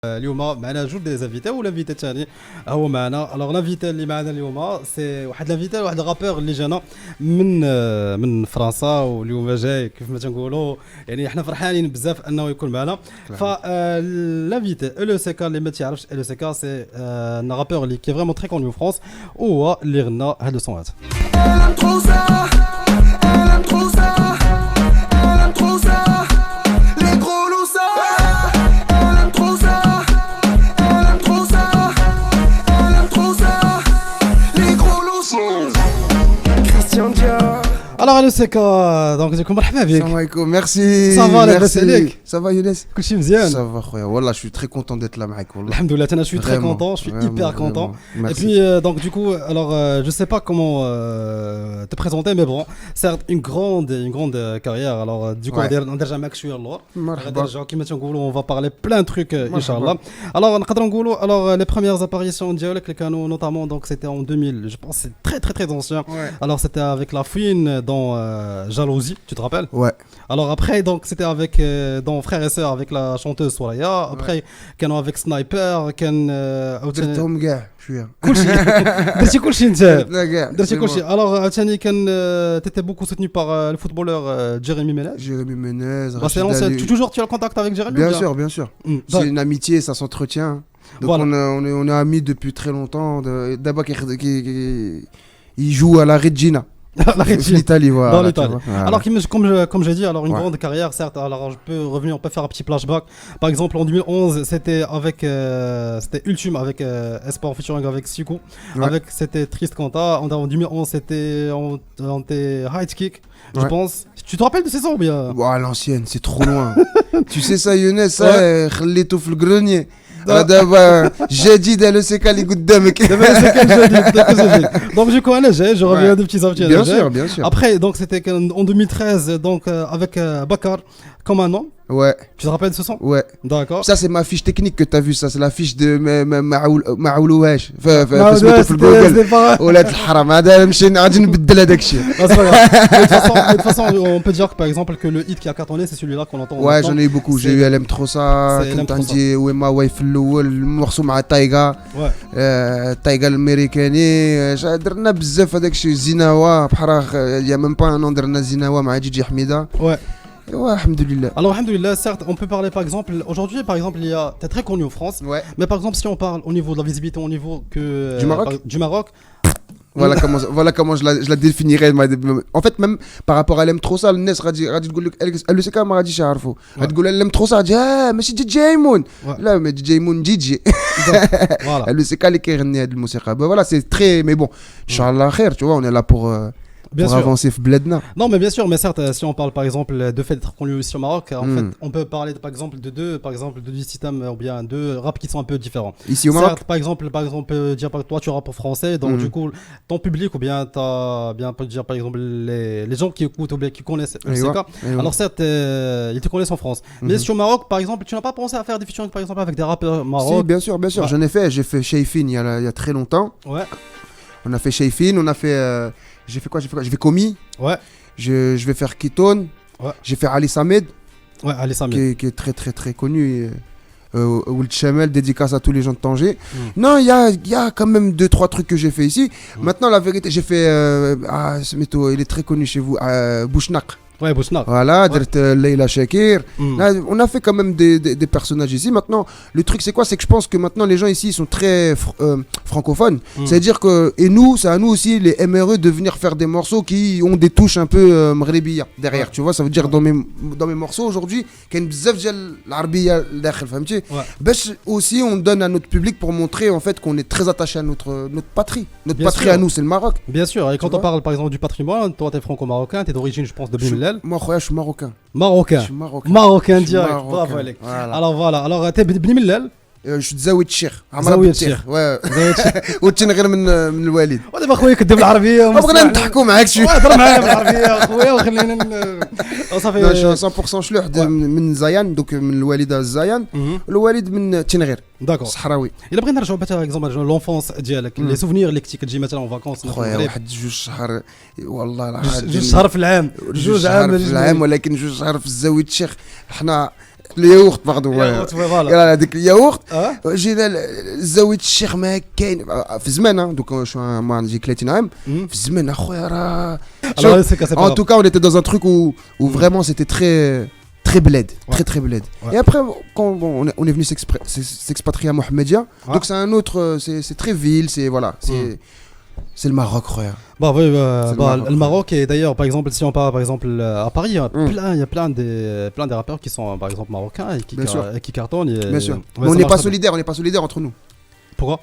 اليوم معنا جوج دي زانفيتي والانفيتي الثاني هو معنا. الوغ لانفيتي اللي معنا اليوم سي واحد لانفيتي واحد الرابور اللي جانا من فرنسا، واليوم جاي كيف ما تنقولوا يعني احنا فرحانين بزاف انه يكون معنا. ف لانفيتي ال سي كا اللي ما تعرفش ال سي كا سي ان رابور اللي كي فريمون تري كوني فرونس، وهو اللي غنى هاد لو سون هذا. Alors le سيكا دونك ديكم مرحبا بك. السلام عليكم. ميرسي. صافا لاباس عليك؟ صافا يونس كلشي مزيان؟ صافا خويا والله je suis très content d'être là معاك والله. الحمد لله انا je suis très content, je suis hyper content. Et puis donc du coup alors je sais pas comment te présenter mais bon certes une grande carrière. Alors du coup ندرجع معك شويه اللور غادي كيما تنقولوا on va parler plein de trucs inchallah. Alors نقدروا نقولوا alors les premières apparitions ديالك اللي كانوا notamment donc c'était en 2000, je pense c'est très ancien. Alors c'était avec La Fouine dans Jalousie, tu te rappelles? Ouais. Alors après donc c'était avec dans Frères et Sœurs avec la chanteuse Soraya. Après كانوا avec Sniper كان درتهم كاع شويه كلشي درتي كلشي انت لا كاع درتي كلشي. Alors عاوتاني كان t'étais beaucoup soutenu par le footballeur Jérémy Ménez. Jérémy Ménez. Tu toujours tu as le contact avec Jérémy? Bien sûr. C'est une amitié, ça s'entretient. Donc voilà. on est amis depuis très longtemps. D'abord il joue à la Regina. L'Italie, voilà. Dans l'Italie. Voilà. Alors comme j'ai dit, alors une grande carrière certes. Alors je peux revenir, on peut faire un petit flashback. Par exemple en 2011 c'était avec c'était Ultime avec Espoir featuring avec Siku. Avec c'était Triste Quanta. En 2011 c'était on était High Kick, je pense. Tu te rappelles de ces sons ou bien? L'ancienne, c'est trop loin. Tu sais ça Younes, ça خليته في الجرونيer. دابا جديد على سيكا اللي قدامك. دابا سيكا جديد. Donc du coup انا جاي je reviens de petits invités. Bien sûr. Après donc c'était en 2013 donc avec Bakar comme un nom. Ouais. Tu te rappelles de ce son? Ouais. D'accord. Ça c'est ma fiche technique que t'as vu, ça c'est la fiche de معولوهاش فسميتو في الجوجل ولاد الحرام هذا نمشي غادي نبدل هذاك الشيء. De toute façon on peut dire par exemple que le hit qui a cartonné c'est celui-là qu'on entend. Ouais, j'en ai eu beaucoup. J'ai eu LM Trossa, كنت عندي ويما واي في الاول morceau مع تايغا. تايغا الامريكاني درنا بزاف هذاك الشيء. زيناوا بحال يا ميم با ان درنا زيناوا مع جيجي حميده. Ouais, alhamdoulilah. Alors alhamdoulilah, certes, on peut parler par exemple aujourd'hui par exemple il y a t'es très connu en France. Ouais. Mais par exemple si on parle au niveau de la visibilité au niveau que du Maroc. Voilà comment je la définirais. En fait même par rapport à LM Trossa الناس غادي تقول لك ال سي كا ما غاديش يعرفوا. غتقول LM Trossa غادي ماشي دي جيمون. لا ما دي جيمون جي. Voilà. ال سي كا اللي كيغني هذه الموسيقى. Voilà, c'est très mais bon, inchallah khair, tu vois, on est là pour avancer Bledna. Non mais bien sûr, mais certes si on parle par exemple de fait d'être connu aussi au Maroc, en fait on peut parler par exemple de deux systèmes ou bien deux rap qui sont un peu différents. Ici au Maroc, certes, par exemple on peut dire toi tu rappes en français, donc du coup ton public ou bien on peut dire par exemple les gens qui écoutent ou bien qui connaissent le CK. Alors certes ils te connaissent en France, mais si au Maroc par exemple tu n'as pas pensé à faire des featuring par exemple avec des rappeurs marocains? Si, bien sûr, j'ai fait Shayfin il y a très longtemps. Ouais. On a fait Shayfin, on a fait j'ai fait quoi? J'ai fait Komi. Ouais. Je vais faire Kitone. Ouais. J'ai fait Ali Samed. Ouais, Ali Samed. Qui est très connu. Ould Chamel, dédicace à tous les gens de Tanger. Non, il y a quand même 2-3 trucs que j'ai fait ici. Maintenant, la vérité, j'ai fait ce métaux, il est très connu chez vous, Bouchnak. Ouais, Bouchnak. Voilà, Leila Shakir. Là, on a fait quand même des personnages ici. Maintenant, le truc c'est quoi? C'est que je pense que maintenant les gens ici ils sont très francophones. C'est-à-dire que, et nous, c'est à nous aussi, les MRE, de venir faire des morceaux qui ont des touches un peu مغربية derrière. Tu vois, ça veut dire dans mes morceaux aujourd'hui, qu'il y a بزاف ديال العربية داخل, فهمتي؟ باش aussi on donne à notre public pour montrer en fait qu'on est très attaché à notre patrie. Notre patrie à nous, c'est le Maroc. Bien sûr, et quand on parle par exemple du patrimoine, toi t'es franco-marocain, t'es d'origine je pense de Bimilel. Moi, je suis marocain. Marocain direct. Bravo Alek. Alors t'es بن ملال. Je suis زاوية الشيخ. زاوية الشيخ. وتشين غير من الوالد. ودابا خويا كدير بالعربية. بغينا نضحكوا معاك شوية. هضر معايا بالعربية خويا وخلينا صافي. 100% شلوح من زيان, دوك من الوالدة زيان. الوالد من تنغير. داكور. صحراوي. إلا بغينا نرجعوا مثلا اكزومبل لونفونس ديالك, لي سوفونير اللي كنتي كتجي مثلا اون فاكونس. خويا واحد 2 شهور والله 2 شهور في العام. 2 شهور في العام, ولكن 2 شهور في زاوية الشيخ. حنا Le yaourt, pardon. Voilà. Le yaourt. J'ai الزاوية الشيخ ما كاين في الزمان donc moi j'ai 30 عام في الزمان اخويا راه en tout cas on était dans un truc où vraiment c'était très bled, très bled. Et après quand on est venu s'expatrier à Mohamedia, donc c'est un autre c'est très ville, c'est voilà, c'est le Maroc, frère. Bah oui, le Maroc, et d'ailleurs, par exemple, si on parle par exemple à Paris, il y a plein des rappeurs qui sont par exemple marocains et qui cartonnent. Bien sûr. Mais on n'est pas solidaires entre nous. Pourquoi?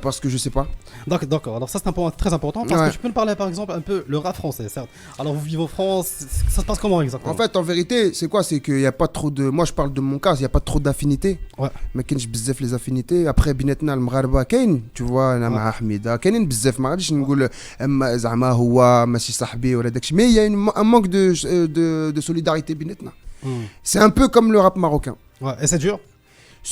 Parce que je sais pas. D'accord, alors ça c'est un point très important parce que tu peux me parler par exemple un peu le rap français, certes. Alors vous vivez en France, ça se passe comment exactement? En fait, en vérité, c'est quoi? C'est qu'il n'y a pas trop de. Moi je parle de mon cas, il n'y a pas trop d'affinités. Mais quand je bzzef les affinités, après Binetna, le Mgharba, Kain, tu vois, Ana Ma Ahmida, Kain bzzef, ma غاديش نقول زعما هو ماشي صاحبي ولا داكشي. Mais il y a un manque de solidarité Binetna. C'est un peu comme le rap marocain. Ouais, et c'est dur?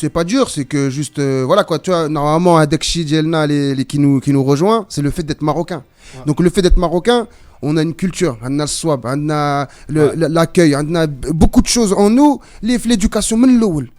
C'est pas dur, c'est que juste voilà quoi, tu vois, normalement un Dekshi Djelna qui nous rejoint, c'est le fait d'être marocain. Donc le fait d'être marocain, on a une culture, on a le swab, on a l'accueil, on a beaucoup de choses en nous, l'éducation,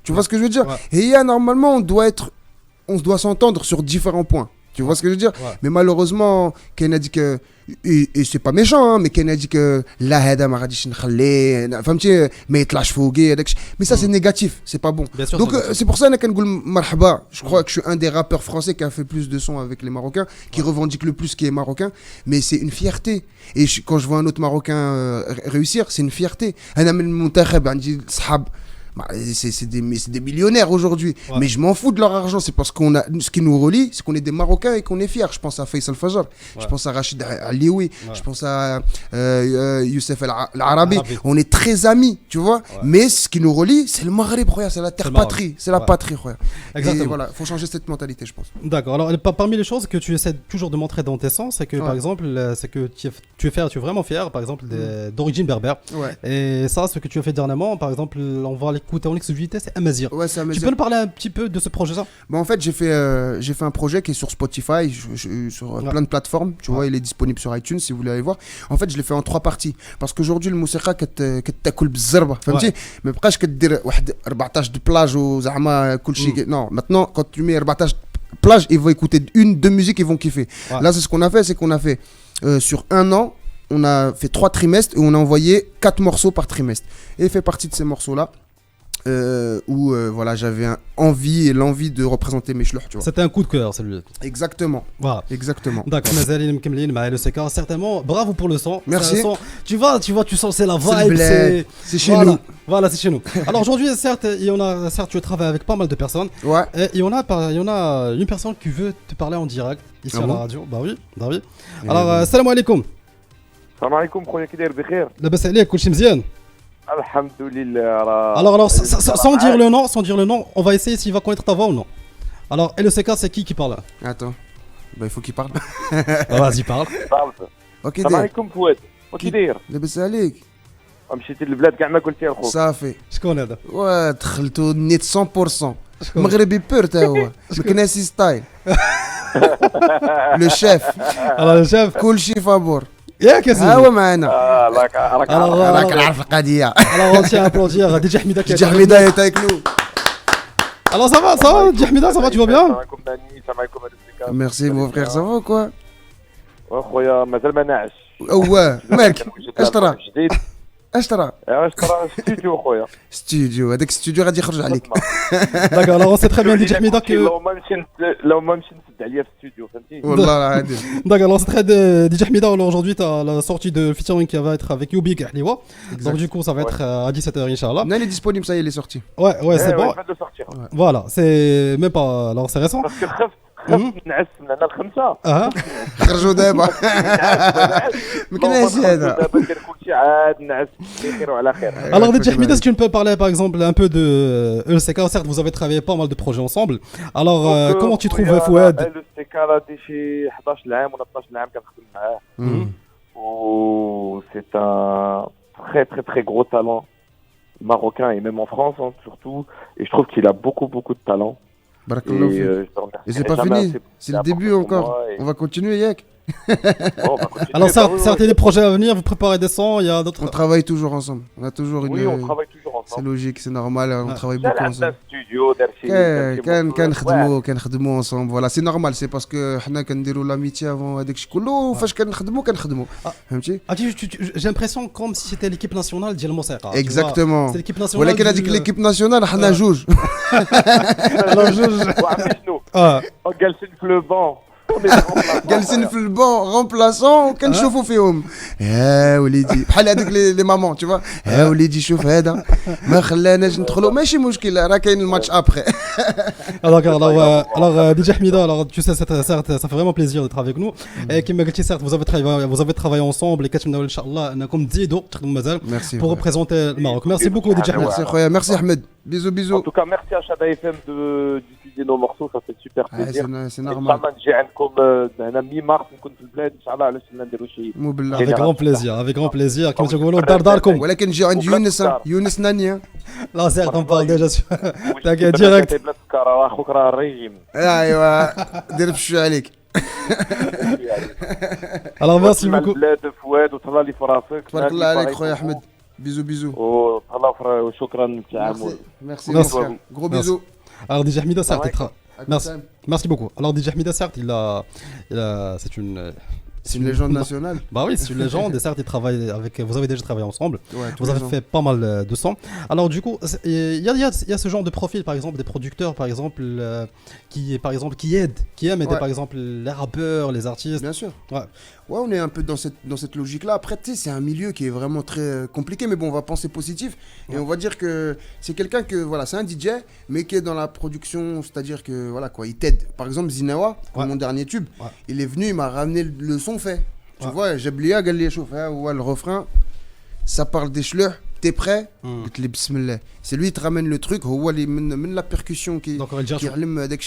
tu vois ce que je veux dire? Et normalement on doit s'entendre sur différents points. Tu vois ce que je veux dire? Mais malheureusement, Ken a dit que et c'est pas méchant hein, mais Ken a dit que la hada ma غاديش نخليه فهمتي ما يطلعش فوقي هذاك mais ça c'est négatif, c'est pas bon. Donc c'est pour ça que كنقول مرحبا. Je crois que je suis un des rappeurs français qui a fait plus de sons avec les Marocains, qui revendique le plus qui est marocain, mais c'est une fierté. Et quand je vois un autre Marocain réussir, c'est une fierté. انا من المنتخب عندي صحاب c'est des millionnaires aujourd'hui, mais je m'en fous de leur argent. C'est parce qu'on a ce qui nous relie, c'est qu'on est des Marocains et qu'on est fiers. Je pense à Faisal Fajr, je pense à Rachid Alioui, je pense à Youssef Al-Arabi. On est très amis, tu vois, mais ce qui nous relie, c'est le Maghreb, c'est la terre patrie, c'est la patrie. Et voilà, faut changer cette mentalité, je pense. D'accord. Alors parmi les choses que tu essaies toujours de montrer dans tes sons, c'est que par exemple, c'est que tu es vraiment fier, par exemple d'origine berbère. Et ça, ce que tu as fait dernièrement, par exemple, on va écoute en exclusivité, c'est Amazir. Tu peux nous parler un petit peu de ce projet-là? En fait, j'ai fait un projet qui est sur Spotify, sur plein de plateformes. Tu vois, il est disponible sur iTunes si vous voulez aller voir. En fait, je l'ai fait en 3 parties parce qu'aujourd'hui le موسيقى كتاكل بالزربه فهمتي ما بقاش كدير واحد 14 de plage ou زعما كل شيء. Non, maintenant quand tu mets 14 plage, ils vont écouter 1-2 musiques, ils vont kiffer. Là, c'est ce qu'on a fait, sur 1 an, on a fait 3 trimestres et on a envoyé 4 morceaux par trimestre. Et il fait partie de ces morceaux-là. Où voilà, j'avais envie et l'envie de représenter mes chlouhs, tu vois. C'était un coup de cœur, celui-là. Exactement. Voilà. Exactement. D'accord. Le CK, certainement. Bravo pour le son. Merci. Son, tu vois, tu sens c'est la vibe. C'est chez nous. Voilà, c'est chez nous. Alors aujourd'hui, certes, tu travailles avec pas mal de personnes. Ouais. Et il y en a une personne qui veut te parler en direct ici à la radio. Bah oui. Alors, salam alaikum. Salam alaikum, خويا كي داير بخير؟ لاباس عليك كلشي مزيان؟ الحمد لله. Alors sans dire le nom, on va essayer s'il va connaître ta voix ou non. Alors, et le CK, c'est qui parle? Attends, il faut qu'il parle. Vas-y, parle. Ok, السلام عليكم فؤاد، كي داير؟ لاباس عليك؟ مشيتي للبلاد كاع ما قلتي الخوف. صافي. شكون هذا؟ دخلتو نيت 100%. مغربي بير تا هو. مكناسي ستايل. لو شيف. Alors le chef. كلشي فابور. ياك يا سيدي. ها هو معنا. راك نعرف القضيه. Alors on tient à applaudir DJ Hamida qui DJ Hamida est avec nous. Alors ça va DJ Hamida, ça va, tu vas bien? Merci mon frère, ça va ou quoi? خويا مازال ما ناعش. واه مالك اش ترى؟ اش ترى؟ ستوديو خويا. ستوديو هذاك ستوديو غادي يخرج عليك. D'accord, alors on sait très bien DJ Hamida que لو ما نمشي نسد عليا في الاستوديو فهمتي. والله العظيم. D'accord, alors c'est très DJ Hamida, aujourd'hui tu as la sortie de featuring qui va être avec Youbik Ahliwa. Donc du coup ça va être à 17h inchallah. Non, il est disponible, ça y est, il est sorti. Ouais, c'est bon. Voilà, c'est même pas, alors c'est récent. Parce que خفت نعس من هنا الخمسة. خرجوا دابا. ما كناش هذا. دابا ندير كلشي عاد نعس بخير وعلى خير. Alors DJ Hamida, si tu peux parler par exemple un peu de LCK, certes vous avez travaillé pas mal de projets ensemble. Alors comment tu trouves Fouad? LCK راه دي شي 11 عام ولا 12 عام كنخدم معاه. Oh, c'est un très gros talent marocain et même en France surtout. Et je trouve qu'il a beaucoup de talent. Et c'est pas fini, c'est le début encore. On va continuer, Yek. Bon, alors, certes, il y a des projets à venir, vous préparez des sons, il y a d'autres. On travaille toujours ensemble. On a toujours oui, on travaille toujours ensemble. C'est logique, c'est normal, on travaille beaucoup ensemble. كنخدموا ensemble. Voilà, c'est normal, c'est parce que حنا كنديروا l'amitié avant هذاك الشيء كله وفاش كنخدموا فهمتي. J'ai l'impression comme si c'était l'équipe nationale ديال الموسيقى. Exactement. C'est l'équipe nationale. ولكن هذيك l'équipe nationale حنا جوج. Alors جوج. وعرفتي شنو؟ جالسين في لو بون. جالسين في البون remplaçant وكنشوفوا فيهم ها وليدي بحال هذوك لي مامون tu vois ها وليدي شوف هذا ما خلاناش ندخلوا ماشي مشكل راه كاين الماتش ابري. Alors DJ Hamida, alors tu sais certes ça fait vraiment plaisir d'être avec nous et كما قلتي certes vous avez travaillé ensemble et كنتمنوا ان شاء الله انكم تزيدوا تخدموا مازال pour représenter le Maroc. Merci beaucoup DJ Hamida. Merci خويا, merci Ahmed. Bisous. En tout cas, merci à Chada FM d'utiliser nos morceaux, ça fait super plaisir. C'est normal. نجي عندكم هنا مي مارس نكون في البلاد ان شاء الله علاش نديروا شي. مو بالله. Avec grand plaisir كما تقولوا داركم. ولكن نجي عند يونس نانيا. لا certes on parle déjà t'inquiète direct. بلاد السكر اخوك راه الريجيم. ايوا دير بشو عليك. Alors merci beaucoup. بلاد فؤاد وتهلا لي في راسك. تبارك الله عليك خويا احمد. Bisous. وتهلا وشكرا للتعامل. Merci. Gros bisous. Alors DJ Hamida certes merci beaucoup. Alors DJ Hamida certes c'est une légende nationale. Bah oui, c'est une légende et certes vous avez déjà travaillé ensemble. Ouais, vous avez fait pas mal de sons. Alors du coup, il y a ce genre de profil par exemple des producteurs par exemple qui aiment aider par exemple les rappeurs, les artistes. Bien sûr. Ouais, on est un peu dans cette logique-là. Après, tu sais, c'est un milieu qui est vraiment très compliqué, mais bon, on va penser positif et on va dire que c'est quelqu'un que voilà, c'est un DJ, mais qui est dans la production, c'est-à-dire que voilà quoi, il t'aide. Par exemple, Zinawa, mon dernier tube, il est venu, il m'a ramené le son fait. Tu vois, j'ai oublié, le refrain, ça parle des chleurs. T'es prêt? C'est lui qui te ramène le truc, la percussion qui allume avec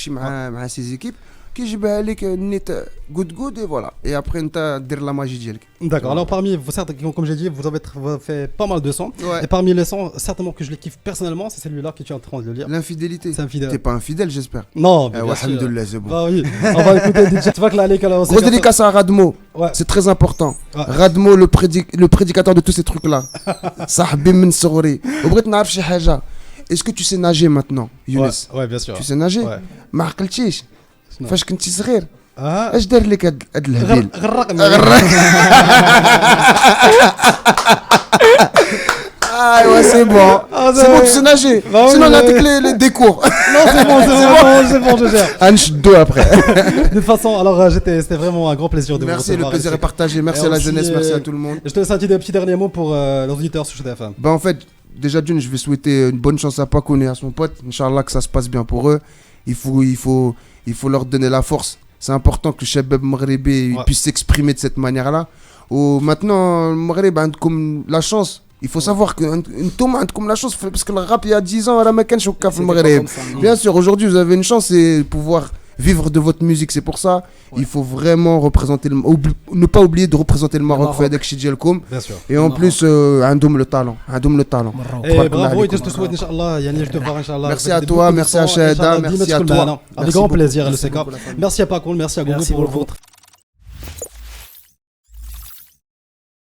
ses équipes. Qui جيبها لك نيت good et voilà et après انت دير la magie ديالك. D'accord. Alors parmi vous certes comme j'ai dit vous avez fait pas mal de sons et parmi les sons certainement que je les kiffe personnellement c'est celui-là que tu es en train de le lire. L'infidélité. C'est infidèle. T'es pas infidèle j'espère. Non. Alhamdoulilah c'est bon. Bah oui. On va écouter DJ Tfakla عليك alors. Gros dédicace à Radmo. C'est très important. Radmo le prédicateur de tous ces trucs là. صاحبي من صغري. وبغيت نعرف شي حاجة. Est-ce que tu sais nager maintenant Younes? Ouais bien sûr. Tu sais nager? ما عقلتيش. فاش كنتي صغير اش دار لك هاد الهبيل؟ غرقني. ايوا سي بون tu sais nager sinon نعطيك les décours. Non c'est bon je gère. نشدو après. De toute façon alors c'était vraiment un grand plaisir de vous recevoir. Merci, le plaisir est partagé. Merci à la jeunesse, merci à tout le monde. Je te laisse un petit dernier mot pour les auditeurs sur Chada FM. En fait déjà d'une je vais souhaiter une bonne chance à Paco et à son pote. Inch'Allah que ça se passe bien pour eux. Il faut leur donner la force. C'est important que le Shabab Maghribi puisse s'exprimer de cette manière-là. Maintenant, le Maghreb a comme la chance. Il faut savoir qu'une tombe comme la chance, parce que le rap il y a 10 ans, le Maghreb. Bien sûr, aujourd'hui vous avez une chance et pouvoir vivre de votre musique. C'est pour ça il faut vraiment représenter ne pas oublier de représenter le Maroc avec Chidjelkoum. Et en plus عندهم le talent. Et bravo et je te souhaite Inch'Allah je te voir Inch'Allah. Merci à toi, merci à Shahada, merci à toi. Avec grand plaisir le Seka. Merci à Paco, merci à Gogo pour votre